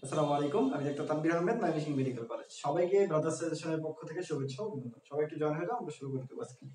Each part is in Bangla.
আসসালামু আলাইকুম, আমি doctor Tanvir Ahmed, Mymensingh medical college. সবাইকে ব্রাদার্স সাজেশনের পক্ষ থেকে শুভেচ্ছা ও অভিনন্দন। সবাই একটু জয়েন হয়ে যাও, আমরা শুরু করে দেবো আজকে।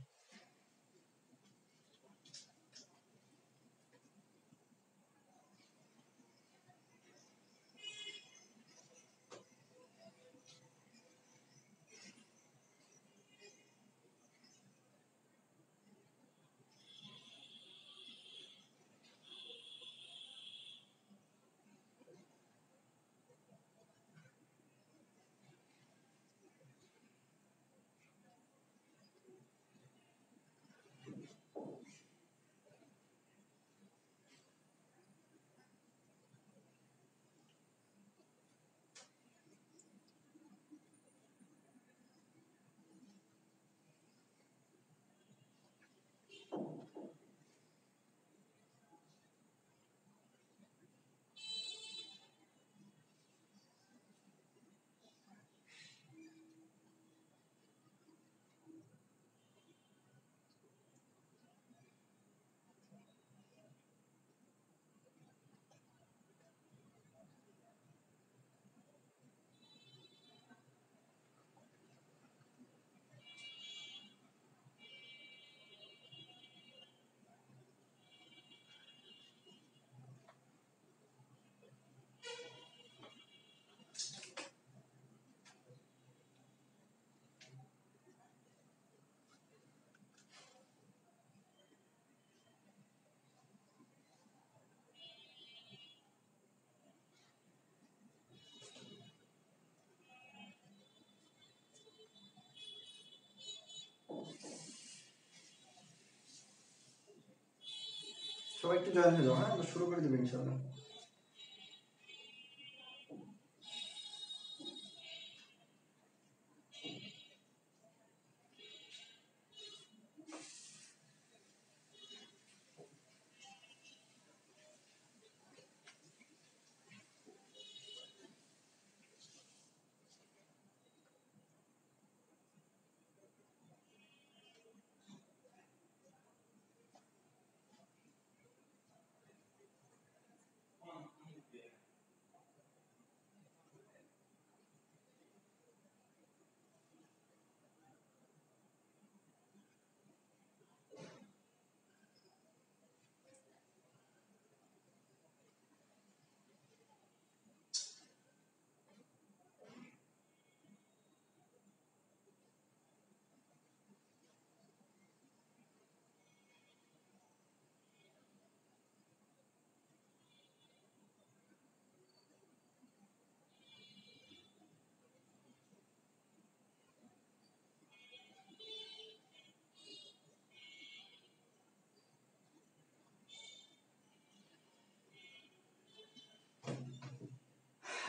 সবাই একটু জয়েন হয়ে যাও, হ্যাঁ, আমরা শুরু করে দেবো ইনশাআল্লাহ।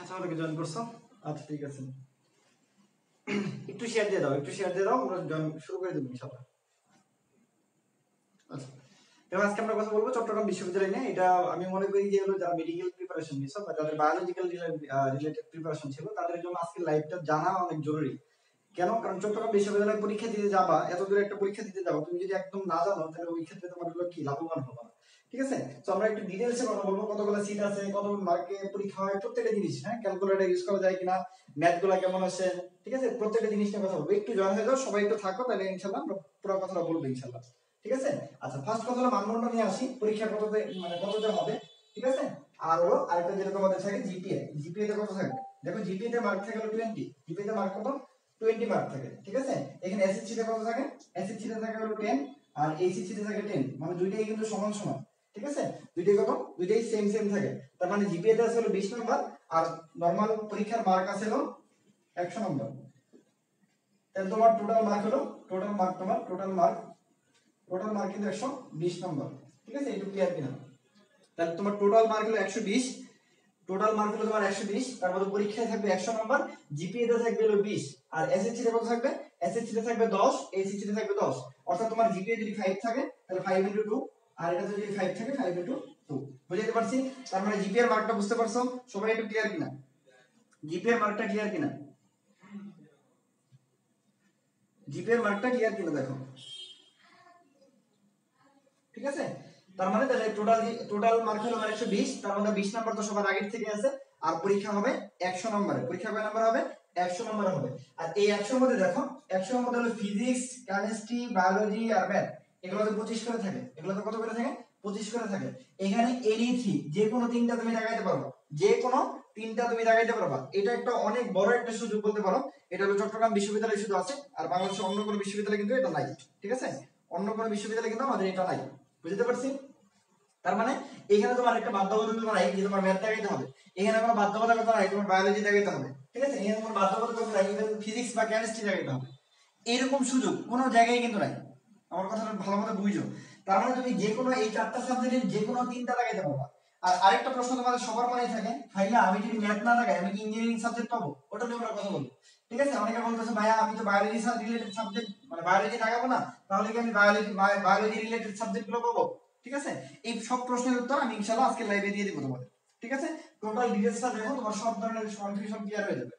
আচ্ছা, আমাকে জয়েন করছো? আচ্ছা, ঠিক আছে। একটু শেয়ার দিয়ে দাও, একটু শেয়ার দিয়ে দাও, আমরা জয়েন শুরু করে দেবো ইনশাআল্লাহ। আচ্ছা, এবার আজকে আমরা কথা বলবো চট্টগ্রাম বিশ্ববিদ্যালয় নিয়ে। এটা আমি মনে করি যে হলো যারা মেডিকেল প্রিপারেশন নিছো বা যাদের বায়োলজিক্যাল রিলেটেড প্রিপারেশন ছিল তাদের জন্য আজকে লাইভটা জানা অনেক জরুরি। কেন? কারণ চট্টগ্রাম বিশ্ববিদ্যালয়ে পরীক্ষা দিতে যাবা, এত দূরে একটা পরীক্ষা দিতে যাবো, তুমি যদি একদম না জানো তাহলে ওই ক্ষেত্রে তোমার হলো কি লাভবান হবে না। ঠিক আছে, তো আমরা একটু ডিটেইলসে কথা বলবো, কতগুলো সিট আছে, কত মার্কে পরীক্ষা হয়, প্রত্যেকটা জিনিস, হ্যাঁ, ক্যালকুলেটর ইউজ করা যায় কিনা, ম্যাথ গুলা কেমন আছে, ঠিক আছে, প্রত্যেকটা জিনিস নিয়ে কথা বলবো। একটু জয়েন হয়ে যাও, সবাই একটু থাকো, তাহলে ইনশাআল্লাহ আমরা পুরো কথাটা বলবো ইনশাআল্লাহ। ঠিক আছে, আচ্ছা, ফার্স্ট কথা হলো মানদণ্ড নিয়ে আসি, পরীক্ষা কততে মানে কততে হবে, ঠিক আছে। আর হলো আরেকটা যেটা তোমাদের থাকে জিপিএ, জিপিএ তে কত থাকবে? দেখো, জিপিএ তে মার্ক থাকে হলো 20, জিপিএ তে মার্ক কত? 20 মার্ক থাকে, ঠিক আছে। এখানে এসএসসি তে কত থাকে? এসএসসি তে থাকে হলো 10 আর এইচএসসি তে থাকে 10, মানে দুইটাই কিন্তু সমান সমান, ঠিক আছে। দুইটাই কত? দুইটাই সেম সেম থাকে। তার মানে জিপিএ তে আছে হলো 20 নাম্বার আর নরমাল পরীক্ষার মার্ক আছে হলো 100 নাম্বার। তাহলে তোমার টোটাল মার্ক হলো, টোটাল মার্ক তোমার টোটাল মার্ক কিন্তু 120 নাম্বার, ঠিক আছে। একটু ক্লিয়ার কিনা? তাহলে তোমার টোটাল মার্ক হলো 120, টোটাল মার্ক হলো তোমার 120, তার মধ্যে পরীক্ষায় থাকবে 100 নাম্বার, জিপিএ তে থাকবে হলো 20, আর এসএসসি তে কত থাকবে? এসএসসি তে থাকবে 10, এইচএসসি তে থাকবে 10। অর্থাৎ তোমার জিপিএ যদি 5 থাকে তাহলে 5 ইনটু 2, আর এটাতে যদি 5 থাকে 5 ইনটু 2। বুঝাইতে পারছি? তার মানে জিপিএ এর মার্কটা বুঝতে পারছো? সবাই একটু ক্লিয়ার কিনা? জিপিএ এর মার্কটা ক্লিয়ার কিনা? জিপিএ এর মার্কটা ক্লিয়ার কিনা দেখো, ঠিক আছে। তার মানে তাহলে টোটাল টোটাল মার্ক হলো 120, তার মধ্যে 20 নাম্বার তো সবার আগের থেকে আছে, আর পরীক্ষা হবে 100 নম্বরে। পরীক্ষা কয় নম্বর হবে? 100 নম্বরে হবে। আর এই 100 এর মধ্যে দেখো 100 এর মধ্যে হলো ফিজিক্স, কেমিস্ট্রি, বায়োলজি আর ম্যাথ, এগুলো তো 25 করে থাকে। এগুলো তো কত করে থাকে? 25 করে থাকে। এখানে এনি থ্রি যে কোনো তিনটা তুমি লাগাইতে পারো, যে কোনো তিনটা তুমি লাগাইতে পারবা। এটা একটা অনেক বড় একটা সুযোগ বলতে পারো। এটা হলো চট্টগ্রাম বিশ্ববিদ্যালয়ে শুধু আছে, আর বাংলাদেশের অন্য কোনো বিশ্ববিদ্যালয়ে কিন্তু এটা নাই। ঠিক আছে, অন্য কোনো বিশ্ববিদ্যালয়ে কিন্তু আমাদের এটা নাই। বুঝতে পারছি? তার মানে এখানে তোমার একটা বাধ্যবাধকতা নাই যে তোমার ম্যাথ দেখাইতে হবে, এখানে কোনো বাধ্যবাধকতা নাই তোমার বায়োলজি দেখাইতে হবে। ঠিক আছে, এখানে কোনো বাধ্যবাধকতা নাই ইভেন ফিজিক্স বা কেমিস্ট্রি দেখাইতে হবে। এরকম সুযোগ কোনো জায়গায় কিন্তু নাই। আমার কথাটা ভালো মতো বুঝো। তার মানে তুমি যে কোনো এই চারটা সাবজেক্টের যে কোনো তিনটা লাগাইতে পারবা। আর আরেকটা প্রশ্ন তোমাদের সবার মনেই থাকে, ভাইয়া আমি যদি ম্যাথ না লাগাই আমি কি ইঞ্জিনিয়ারিং সাবজেক্ট পাবো? ওটা নিয়ে আমরা কথা বলবো। ঠিক আছে, অনেকে বলতেছে ভাইয়া আমি তো বায়োলজি রিলেটেড সাবজেক্ট মানে বায়োলজি লাগাবো না, তাহলে কি আমি বায়োলজি রিলেটেড সাবজেক্ট গুলো পাবো? ঠিক আছে, এই সব প্রশ্নের উত্তর আমি ইনশাআল্লাহ আজকে লাইভে দিয়ে দিব তোমাদের। ঠিক আছে, টোটাল ডিটেইলসটা দেখো, তোমার সব ধরনের কনফিউশন ক্লিয়ার হয়ে যাবে।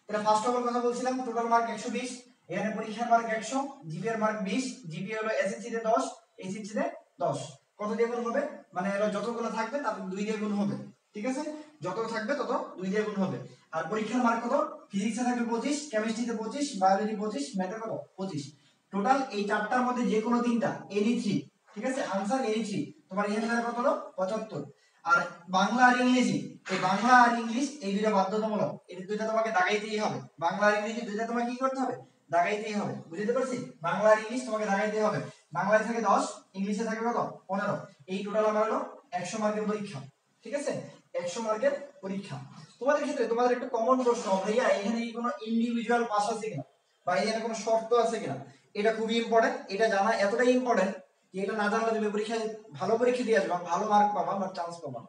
তাহলে ফার্স্ট অফ অল কথা বলছিলাম টোটাল মার্ক 120, এখানে পরীক্ষার মার্ক 100, জিপি এর মার্ক 20, জিপি হলো এসএসসি তে 10, এইচএসসি তে 10। কত দিয়ে গুণ হবে? মানে এর যতগুলো থাকবে তার 2 দিয়ে গুণ হবে। ঠিক আছে, যত থাকবে তত 2 দিয়ে গুণ হবে। আর পরীক্ষার মার্ক কত? ফিজিক্সে থাকবে 25, কেমিস্ট্রিতে 25, বায়োলজি 25, ম্যাথে কত? 25। টোটাল এই চারটার মধ্যে যে কোনো তিনটা এনি থ্রি। ঠিক আছে, আনসার এনি থ্রি। তোমার এখানে কত হলো? 75। আর বাংলা আর ইংরেজি, এই বাংলা আর ইংলিশ এই দুইটা বাধ্যতামূলক, এই দুইটা তোমাকে দাগাইতেই হবে। বাংলা আর ইংরেজি দুইটা তোমাকে কি করতে হবে? দাগাইতেই হবে। বুঝতে পারছি? বাংলা আর ইংলিশ তোমাকে দাগাইতেই হবে। বাংলায় থাকে 10, ইংলিশে থাকে কত? 15। এই টোটাল আমার হলো 100 মার্কের পরীক্ষা। ঠিক আছে, 100 মার্কের পরীক্ষা। তোমাদের ক্ষেত্রে তোমাদের একটা কমন প্রশ্ন, ভাইয়া এখানে কি কোনো ইন্ডিভিজুয়াল পাস আছে কিনা বা এখানে কোনো শর্ত আছে কিনা? এটা খুবই ইম্পর্টেন্ট। এটা জানা এতটাই ইম্পর্টেন্ট যে এটা না জানলে তুমি পরীক্ষায় ভালো পরীক্ষা দিয়ে আসবা, ভালো মার্ক পাবা বাট চান্স পাবা।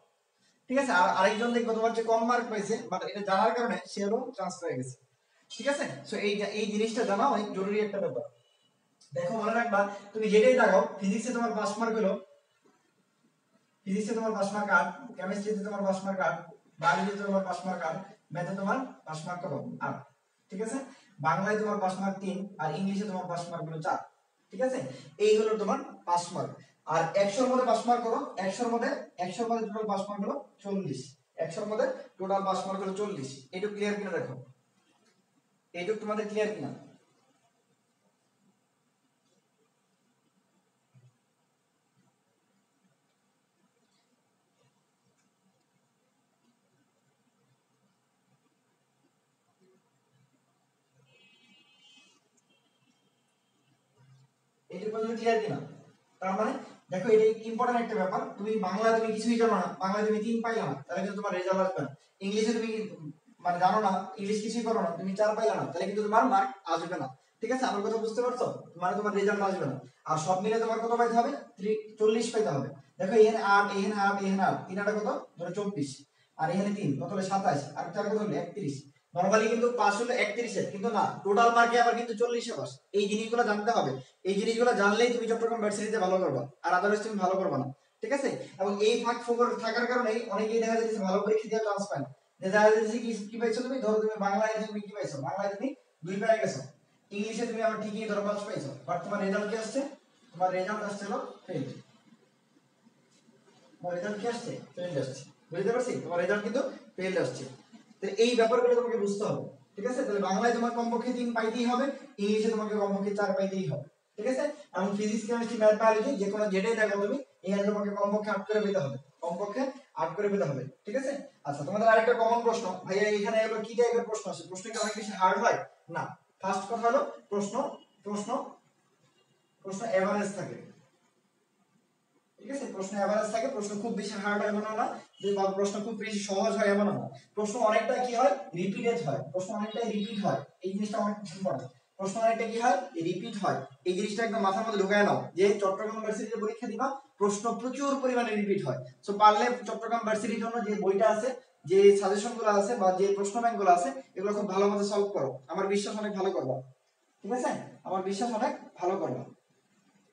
ঠিক আছে, আর আরেকজন দেখবো তোমার যে কম মার্ক পাইছে বাট এটা জানার কারণে সে হলো ট্রান্স পেয়ে গেছে। ঠিক আছে, সো এই জিনিসটা জানা অনেক জরুরি একটা ব্যাপার। দেখো মনে রাখবা, তুমি যেটাই দেখাও, ফিজিক্সে তোমার পাস মার্ক হলো, ফিজিক্সে তোমার পাস মার্ক 8, কেমিস্ট্রিতে তোমার পাস মার্ক 8, বায়োলজিতে তোমার পাস মার্ক 8, ম্যাথে তোমার পাস মার্ক কত? 8। ঠিক আছে, বাংলায় তোমার পাস মার্ক 3 আর ইংলিশে তোমার পাস মার্ক হলো 4। ঠিক আছে, এই হলো তোমার পাস মার্ক। আর 100 এর মধ্যে পাস মার্ক কত? 100 এর মধ্যে টোটাল পাস মার্ক হলো 40। 100 এর মধ্যে টোটাল পাস মার্ক হলো 40। এইটুকু ক্লিয়ার কিনা দেখো, এইটুকু তোমাদের ক্লিয়ার কিনা? এইটুকু পর্যন্ত ক্লিয়ার কিনা? তার মানে দেখো এটা ইম্পর্টেন্ট একটা ব্যাপার। তুমি বাংলায় তুমি কিছুই জানো না, বাংলায় তুমি 3 পাইলা না, তাহলে কিন্তু তোমার রেজাল্ট আসবে না। ইংলিশে তুমি মানে জানো না, ইংলিশ কিছুই করো না, তুমি 4 পাইলা না, তাহলে কিন্তু তোমার মার্ক আসবে না। ঠিক আছে, আমার কথা বুঝতে পারছো? মানে তোমার রেজাল্ট আসবে না। আর সব মিলে তোমার কত পাইতে হবে? 40 পাইতে হবে। দেখো এখানে 8, এখানে 8, এখানে 8, 3 8 কত? ধরো 24, আর এখানে 3 কত হলো? 27, আর 4 কত হলো? 31। নরমালি কিন্তু পাস হলো 31 এর, কিন্তু না, টোটাল মার্কে আবার কিন্তু 40 এ পাস। এই জিনিসগুলো জানতে হবে। এই জিনিসগুলো জানলেই তুমি চট্টগ্রাম ভার্সিটিতে ভালো করবা, আর আদারওয়াইজ তুমি ভালো করবা না। ঠিক আছে, এবং এই ফাঁক ফোকর থাকার কারণেই অনেকেই দেখা যাচ্ছে ভালো পরীক্ষা দিয়ে চান্স পায় না। যে দেখা যাচ্ছে কি পাইছো তুমি? ধরো তুমি বাংলায় তুমি কি পাইছো? বাংলায় তুমি 2 পেয়ে গেছো, ইংলিশে তুমি আবার ঠিকই ধরো 5 পাইছো, বাট তোমার রেজাল্ট কি আসছে? তোমার রেজাল্ট আসছে হলো ফেল। তোমার রেজাল্ট কি আসছে? ফেল আসছে। বুঝতে পারছি? তোমার রেজাল্ট কিন্তু ফেল আসছে। তো এই ব্যাপারগুলো তোমাকে বুঝতে হবে। ঠিক আছে, তাহলে বাংলায় তোমার কমপক্ষে 3 পাইতেই হবে, ইংলিশে তোমাকে কমপক্ষে 4 পাইতেই হবে। ঠিক আছে, এবং ফিজিক্স, কেমিস্ট্রি, ম্যাথ, বায়োলজি যে কোনো যেটাই দেখো তুমি, এখানে তোমাকে কমপক্ষে 8 করে পেতে হবে, কমপক্ষে 8 করে পেতে হবে। ঠিক আছে, আচ্ছা তোমাদের আরেকটা কমন প্রশ্ন, ভাইয়া এখানে এগুলো কি টাইপের প্রশ্ন আছে? প্রশ্ন কি অনেক বেশি হার্ড হয়? না। ফার্স্ট কথা হলো প্রশ্ন প্রশ্ন প্রশ্ন এভারেজ থাকে। ঠিক আছে, প্রশ্ন এভারেজ থাকে, প্রশ্ন খুব বেশি হার্ড হয় এমন না, যে প্রশ্ন খুব বেশি সহজ হয় এমন না। প্রশ্ন অনেকটা কি হয়? রিপিটেড হয়। প্রশ্ন অনেকটাই রিপিট হয়, এই জিনিসটা অনেক ইম্পর্টেন্ট। প্রশ্ন অনেকটা কি হয়? রিপিট হয়। এই জিনিসটা একদম মাথার মধ্যে ঢুকায় নাও যে চট্টগ্রাম ইউনিভার্সিটিতে পরীক্ষা দিবা, প্রশ্ন প্রচুর পরিমাণে রিপিট হয়। সো পারলে চট্টগ্রাম ইউনিভার্সিটির জন্য যে বইটা আছে, যে সাজেশন গুলো আছে বা যে প্রশ্ন ব্যাংক গুলো আছে, এগুলো খুব ভালো মতো সলভ করো, আমার বিশ্বাস অনেক ভালো করবা। ঠিক আছে, আমার বিশ্বাস অনেক ভালো করবা।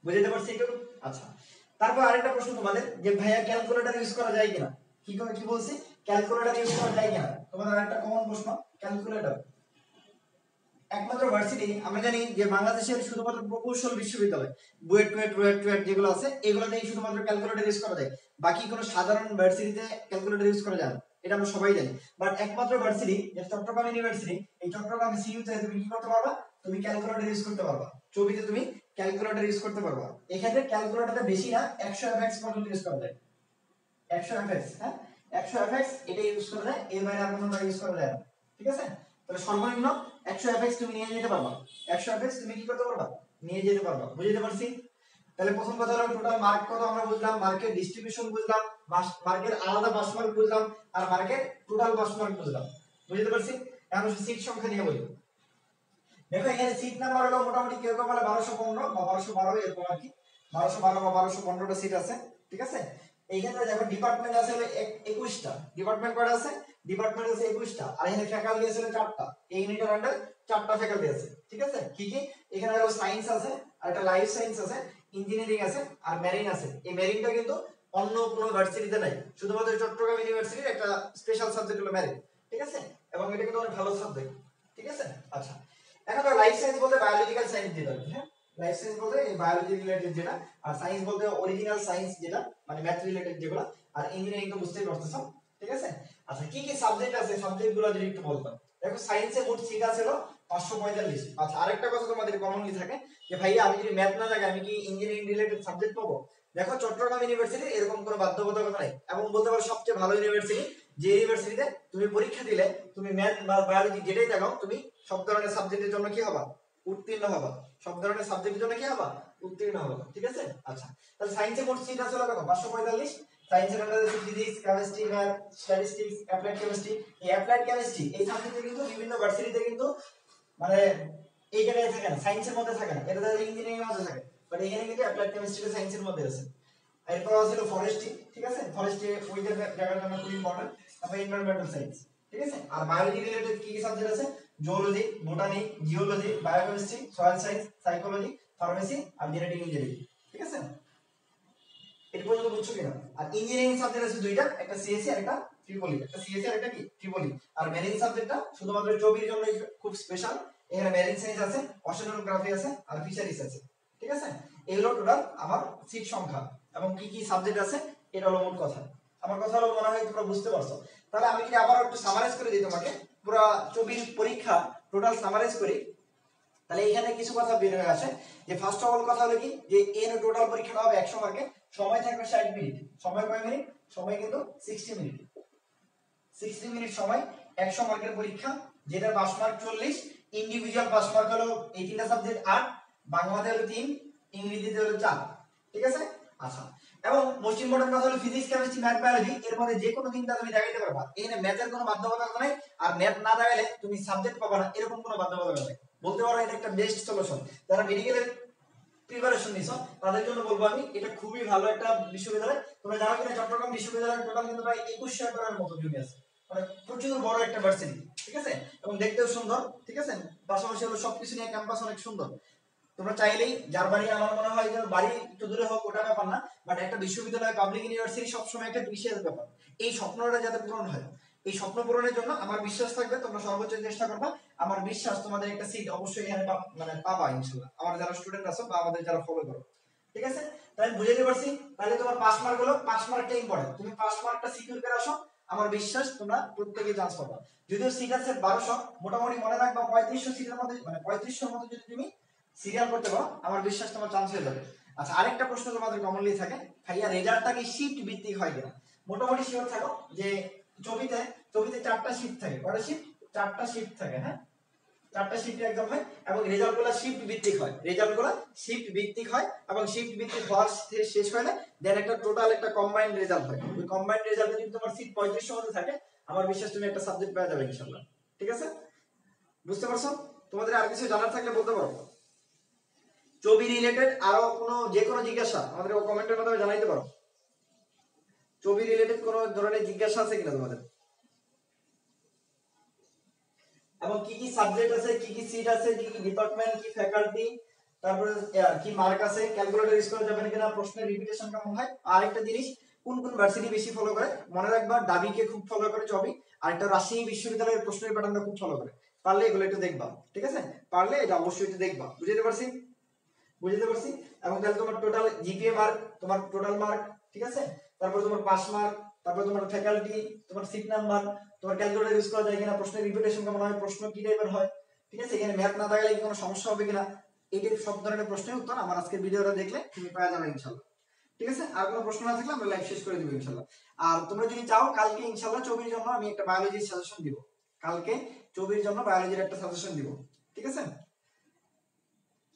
বুঝতে পারছি একটু? আচ্ছা, তারপর আরেকটা প্রশ্ন তোমাদের, যে ভাইয়া ক্যালকুলেটর ইউজ করা যায় কিনা? কি করে কি বলছি? ক্যালকুলেটর ইউজ করা যায় কিনা? তোমাদের আরেকটা কমন প্রশ্ন, ক্যালকুলেটর। একমাত্র ভার্সিটি আমরা জানি যে বাংলাদেশের শুধুমাত্র প্রকৌশল বিশ্ববিদ্যালয়, বুয়েট টুয়েট রুয়েট টুয়েট যেগুলো আছে এগুলোতেই শুধুমাত্র ক্যালকুলেটর ইউজ করা যায়। বাকি কোনো সাধারণ ভার্সিটিতে ক্যালকুলেটর ইউজ করা যায় না। এটা আমরা সবাই জানি। বাট একমাত্র ভার্সিটি যে চট্টগ্রাম ইউনিভার্সিটি, এই চট্টগ্রাম সিইউতে তুমি কি করতে পারবা, তুমি ক্যালকুলেটর ইউজ করতে পারবা। চবিতে তুমি ক্যালকুলেটর ইউজ করতে পারবা। এক্ষেত্রে ক্যালকুলেটরটা বেশি না 100 fx পর্যন্ত ইউজ করা যায়। 100 fx, হ্যাঁ 100 fx এটা ইউজ করা যায়, এর বাইরে আর কোনোটা ইউজ করা যায় না। ঠিক আছে, তাহলে সর্বনিম্ন 100 fx তুমি নিয়ে যেতে পারবা। 100 fx তুমি কি করতে পারবা, নিয়ে যেতে পারবা। বুঝতে পারছি? তাহলে প্রথম কথা হলো টোটাল মার্ক কত আমরা বুঝলাম, মার্কের ডিস্ট্রিবিউশন বুঝলাম, মার্কের আলাদা পাস মার্ক বুঝলাম, আর মার্কের টোটাল পাস মার্ক বুঝলাম। বুঝতে পারছি? এখন সিট সংখ্যা নিয়ে বলি। দেখো এখানে সিট নাম্বার হলো মোটামুটি কেউ কেউ বলে 1215 বা 1212 এরকম আর কি, 1212 বা 1215টা সিট আছে। ঠিক আছে, এই ক্ষেত্রে দেখো ডিপার্টমেন্ট আছে 21টা। ডিপার্টমেন্ট কয়টা আছে, ডিপার্টমেন্ট আছে 21টা। আর এখানে ফ্যাকাল্টি আছে 4টা। এই ইউনিটের আন্ডার 4টা ফ্যাকাল্টি আছে। ঠিক আছে, কি কি, এখানে হলো সায়েন্স আছে, আর একটা লাইফ সায়েন্স আছে, ইঞ্জিনিয়ারিং আছে, আর মেরিন আছে। এই মেরিনটা কিন্তু অন্য কোনো ভার্সিটিতে নাই, শুধুমাত্র চট্টগ্রাম ইউনিভার্সিটির একটা স্পেশাল সাবজেক্ট হলো মেরিন। ঠিক আছে, এবং এটা কিন্তু অনেক ভালো সাবজেক্ট। ঠিক আছে, আচ্ছা এখন তো লাইফ সায়েন্স বলতে বায়োলজিক্যাল সায়েন্স যেটা, হ্যাঁ লাইফ সায়েন্স বলতে এই বায়োলজি রিলেটেড যেটা, আর সায়েন্স বলতে অরিজিনাল সায়েন্স যেটা মানে ম্যাথ রিলেটেড যেগুলো, আর ইঞ্জিনিয়ারিং তো বুঝতেই পারতেছো। ঠিক আছে, আচ্ছা কি কি সাবজেক্ট আছে সাবজেক্টগুলো যদি একটু বলতাম। দেখো সায়েন্সে মোট সিট আছে 545। আচ্ছা আরেকটা কথা তোমাদের কমনলি থাকে যে ভাইয়া আমি যদি ম্যাথ না থাকে আমি কি ইঞ্জিনিয়ারিং রিলেটেড সাবজেক্ট পাবো। দেখো চট্টগ্রাম ইউনিভার্সিটি এরকম কোনো বাধ্যবাধকতা নাই, এবং বলতে পারো সবচেয়ে ভালো ইউনিভার্সিটি, যে ইউনিভার্সিটিতে তুমি পরীক্ষা দিলে তুমি ম্যাথ বা বায়োলজি যেটাই দেখাও তুমি সব ধরনের সাবজেক্টের জন্য কি হবা, উত্তীর্ণ হবা। সব ধরনের সাবজেক্টের জন্য কি হবা, উত্তীর্ণ হবা। ঠিক আছে, আচ্ছা তাহলে সায়েন্সে মোট সিট আছে কত, 545। সায়েন্সের আন্ডারে আছে physics, chemistry, math, statistics, applied chemistry. এই অ্যাপ্লাইড কেমিস্ট্রি এই সাবজেক্টে কিন্তু বিভিন্ন ভার্সিটিতে কিন্তু মানে এই জায়গায় থাকে না, সায়েন্সের মধ্যে থাকে না, এটা ইঞ্জিনিয়ারিং এর মধ্যে থাকে। বাট এখানে কিন্তু অ্যাপ্লাইড কেমিস্ট্রিটা সায়েন্সের মধ্যে আছে। এরপর আছে ফরেস্ট্রি। ঠিক আছে, ফরেস্ট্রি ওই জায়গাটার জন্য খুব ইম্পর্টেন্ট। তারপর এনভায়রনমেন্টাল সায়েন্স। ঠিক আছে, আর বায়োলজি রিলেটেড কি কি সাবজেক্ট আছে, zoology, botany, geology, biochemistry, soil science, psychology, pharmacy, আর জেনেটিক ইঞ্জিনিয়ারিং। ঠিক আছে, এটা পর্যন্ত বুঝছো কিনা। আর ইঞ্জিনিয়ারিং সাবজেক্ট আছে দুইটা, একটা সিএসসি আর একটা ট্রিপলি। একটা সিএসসি আর একটা কি ট্রিপলি। আর মেরিন সাবজেক্টটা শুধুমাত্র চবির জন্য খুব স্পেশাল। এখানে মেরিন সায়েন্স আছে, ওশেনোগ্রাফি আছে, আর ফিশারিজ আছে। ঠিক আছে, এগুলো টোটাল আমার সিট সংখ্যা এবং কি কি সাবজেক্ট আছে, এটা হলো মোট কথা। আমার কথা হলো মনে হয় তোমরা বুঝতে পারছো। তাহলে আমি যদি আবার একটু সামারাইজ করে দিই তোমাকে, পুরো চবির পরীক্ষা টোটাল সামারাইজ করি, তাহলে এখানে কিছু কথা বের হয়ে আসে। যে ফার্স্ট অফ অল কথা হলো কি, যে এর টোটাল পরীক্ষাটা হবে 100 মার্কের, সময় থাকবে 60 মিনিট। সময় কয় মিনিট, সময় কিন্তু 60 মিনিট। 60 মিনিট সময়, 100 মার্কের পরীক্ষা, যেটা pass mark 40, individual pass mark হলো এই তিনটা সাবজেক্ট 8, বাংলাতে হলো 3, ইংরেজিতে হলো 4। ঠিক আছে, আচ্ছা এবং মোস্ট ইম্পর্টেন্ট কথা হলো ফিজিক্স, কেমিস্ট্রি, ম্যাথ, বায়োলজি এর মধ্যে যে কোনো তিনটা তুমি দেখাইতে পারবা। এখানে ম্যাথের কোনো বাধ্যবাধকতা নাই, আর ম্যাথ না দেখাইলে তুমি সাবজেক্ট পাবা না, এরকম কোনো বাধ্যবাধকতা নাই। বলতে পারো এটা একটা বেস্ট সলিউশন। যারা মেডিকেলের প্রিপারেশন নিছো তাদের জন্য বলবো আমি, এটা খুবই ভালো একটা বিশ্ববিদ্যালয়। তোমরা জানো কিনা চট্টগ্রাম বিশ্ববিদ্যালয়ের টোটাল কিন্তু প্রায় 2100 একরের মতো জমি আছে, মানে প্রচুর বড় একটা ভার্সিটি। ঠিক আছে, এবং দেখতেও সুন্দর। ঠিক আছে, পাশাপাশি হলো সবকিছু নিয়ে ক্যাম্পাস অনেক সুন্দর। তোমরা চাইলেই, যার বাড়ি আমার মনে হয় যে বাড়ি একটু দূরে হোক ওটা ব্যাপার না, বাট একটা বিশ্ববিদ্যালয় পাবলিক ইউনিভার্সিটি সবসময় একটা বিশেষ ব্যাপার। এই স্বপ্নটা যাতে পূরণ হয়, এই স্বপ্ন পূরণের জন্য আমার বিশ্বাস থাকবে তোমরা সর্বোচ্চ চেষ্টা করবা। আমার বিশ্বাস তোমাদের একটা সিট অবশ্যই এখানে মানে পাবা ইনশাআল্লাহ, আমার যারা স্টুডেন্ট আছো বা আমাদের যারা ফলো করো। ঠিক আছে, তাহলে বুঝাইতে পারছি। তাহলে তোমার পাস মার্ক হলো, পাস মার্কটা ইম্পর্টেন্ট, তুমি পাস মার্কটা সিকিউর করে আসো, আমার বিশ্বাস তোমরা প্রত্যেকই চান্স পাবা। যদিও সিট আছে 1200, মোটামুটি মনে রাখবা 3500 সিটের মধ্যে, মানে 3500 মধ্যে যদি তুমি সিরিয়াল করতে পারো আমার বিশ্বাস তোমার চান্স হয়ে যাবে। আচ্ছা আরেকটা প্রশ্ন তোমাদের কমনলি থাকে, ভাইয়া রেজাল্টটা কি শিফট ভিত্তিক হয় কিনা। মোটামুটি শিওর থাকো যে চবিতে 4টা শিফট থাকে। কয়টা শিফট, 4টা শিফট থাকে। হ্যাঁ 4টা শিফট এক্সাম হয়, এবং রেজাল্টগুলো শিফট ভিত্তিক হয়। রেজাল্টগুলো শিফট ভিত্তিক হয়, এবং শিফট ভিত্তিক হওয়ার শেষ হলে দেন একটা টোটাল একটা কম্বাইন্ড রেজাল্ট হয়। ওই কম্বাইন্ড রেজাল্টে যদি তোমার সিট 3500 মধ্যে থাকে আমার বিশ্বাস তুমি একটা সাবজেক্ট পেয়ে যাবে ইনশাআল্লাহ। ঠিক আছে, বুঝতে পারছো। তোমাদের আর কিছু জানার থাকলে বলতে পারো। ছবি রিলেটেড আরো কোনো যে কোনো জিজ্ঞাসা আমাদের কমেন্টের মাধ্যমে জানাইতে পারো। ছবি রিলেটেড কোনো ধরনের জিজ্ঞাসা আছে কিনা তোমাদের, এবং কি কি সাবজেক্ট আছে, কি কি সিট আছে, কি কি ডিপার্টমেন্ট, কি ফ্যাকাল্টি, তারপরে কি মার্ক আছে, ক্যালকুলেটর ইউজ করা যাবে কিনা, প্রশ্নের রিপিটেশন কেমন হয়। আর একটা জিনিস, কোন কোন ভার্সিটি বেশি ফলো করে মনে রাখবা, ডাবিকে খুব ফলো করে চবি, আর একটা রাজশাহী বিশ্ববিদ্যালয়ের প্রশ্নের প্যাটার্নটা খুব ফলো করে। পারলে এগুলো একটু দেখবা। ঠিক আছে, পারলে এটা অবশ্যই একটু দেখবা। বুঝতে পারছি, বুঝতে পারছি। এবং তাহলে তোমার টোটাল জিপিএ মার্ক, তোমার টোটাল মার্ক, ঠিক আছে, তারপর তোমার পাস মার্ক, তারপর তোমার ফ্যাকাল্টি, তোমার সিট নাম্বার, তোমার ক্যালকুলেটর ইউজ করা যায় কিনা, প্রশ্নের রিপিটেশন কেমন হয়, প্রশ্ন কি টাইপের হয়, ঠিক আছে, এখানে ম্যাথ না থাকলে কি কোনো সমস্যা হবে কিনা, এই টাইপ সব ধরনের প্রশ্নের উত্তর আমার আজকের ভিডিওটা দেখলে তুমি পাওয়া যাবে ইনশাআল্লাহ। ঠিক আছে, আর কোনো প্রশ্ন না থাকলে আমরা লাইভ শেষ করে দিব ইনশাআল্লাহ। আর তোমরা যদি চাও কালকে ইনশাআল্লাহ ছবির জন্য আমি একটা বায়োলজির সাজেশন দিব, কালকে ছবির জন্য বায়োলজির একটা সাজেশন দিব, ঠিক আছে।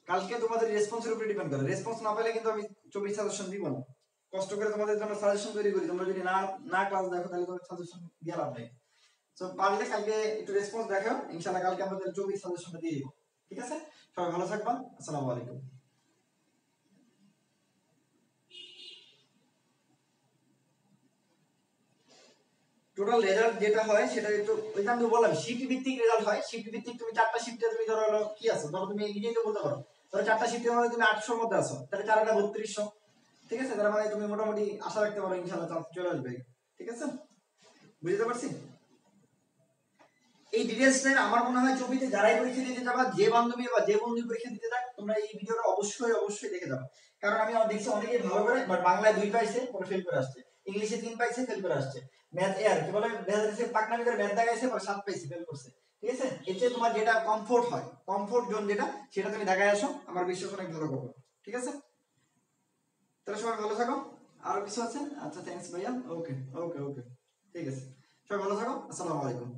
কালকে তোমাদের রেসপন্সের উপরে ডিপেন্ড করে, রেসপন্স না পেলে কিন্তু আমি ছবির সাজেশন দিব না। কষ্ট করে তোমাদের জন্য সাজেশন তৈরি করি, তোমরা যদি না না ক্লাস দেখো তাহলে তোমার সাজেশন দিয়ে লাভ নেই। সো পারলে কালকে একটু রেসপন্স দেখাও, ইনশাআল্লাহ কালকে আমরা তাহলে ছবির সাজেশনটা দিয়ে দিব, ঠিক আছে। সবাই ভালো থাকবা, আসসালামু আলাইকুম। টোটাল রেজাল্ট যেটা হয় সেটা একটু ওইটা আমি বললাম শিফট ভিত্তিক রেজাল্ট হয়। শিফট ভিত্তিক তুমি চারটা শিফটে তুমি ধরো হলো কি আছে, ধরো তুমি নিজেই তো বলতে পারো, ধরো চারটা শিফটে মানে তুমি 800 মধ্যে আছো, তাহলে 4টা 3200, ঠিক আছে। তার মানে তুমি মোটামুটি আশা রাখতে পারো ইনশাআল্লাহ চান্স চলে আসবে, ঠিক আছে। বুঝতে পারছি। এই ডিটেইলসটা আমার মনে হয় ছবিতে যারাই পরীক্ষা দিতে যাবা, যে বান্ধবী বা যে বন্ধু পরীক্ষা দিতে যাক, তোমরা এই ভিডিওটা অবশ্যই অবশ্যই দেখে যাবা। কারণ আমি দেখছি অনেকেই ভালো করে বাট বাংলায় 2 পাইছে পরে ফেল করে আসছে, ইংলিশে 3 পাইছে ফেল করে আসছে, ম্যাথ এর কি বলে মেথে পাকনামি করে ম্যাথ দেখাইছে পরে 7 পাইছে ফেল করছে, ঠিক আছে। এতে তোমার যেটা কমফোর্ট হয়, কমফোর্ট জোন যেটা, সেটা তুমি দেখায় আসো, আমার বিশ্বাস অনেক ভালো করবে, ঠিক আছে। তাহলে সবাই ভালো থাকো। আর কিছু আছে? আচ্ছা থ্যাঙ্কস ভাইয়া, ওকে ওকে ওকে, ঠিক আছে। সবাই ভালো থাকো, আসসালামু আলাইকুম।